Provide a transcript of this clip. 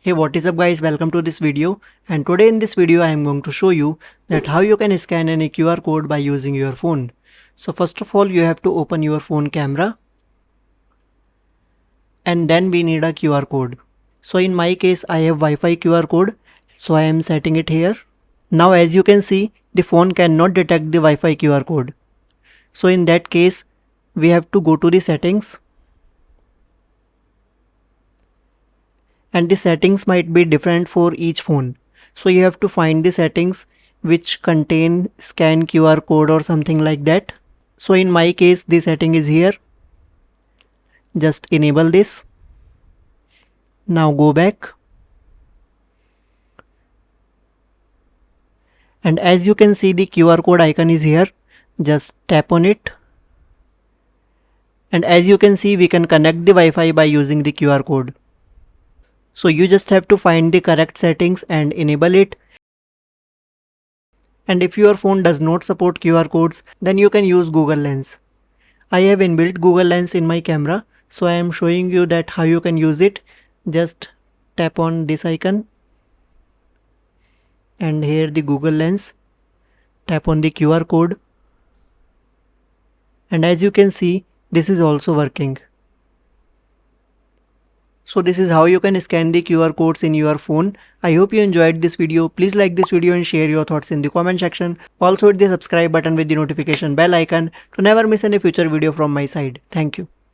Hey, what is up guys, welcome to this video, and today in this video I am going to show you that how you can scan any QR code by using your phone. So first of all you have to open your phone camera and then we need a QR code. So in my case I have Wi-Fi QR code, so I am setting it here. Now as you can see the phone cannot detect the Wi-Fi QR code. So in that case we have to go to the settings. And the settings might be different for each phone. So you have to find the settings which contain scan QR code or something like that. So in my case the setting is here. Just enable this. Now go back. And as you can see the QR code icon is here. Just tap on it. And as you can see we can connect the Wi-Fi by using the QR code. So you just have to find the correct settings and enable it. And if your phone does not support QR codes, then you can use Google Lens. I have inbuilt Google Lens in my camera, so I am showing you that how you can use it. Just tap on this icon and here the Google Lens. Tap on the QR code. And as you can see, this is also working. So this is how you can scan the QR codes in your phone. I hope you enjoyed this video. Please like this video and share your thoughts in the comment section. Also hit the subscribe button with the notification bell icon to never miss any future video from my side. Thank you.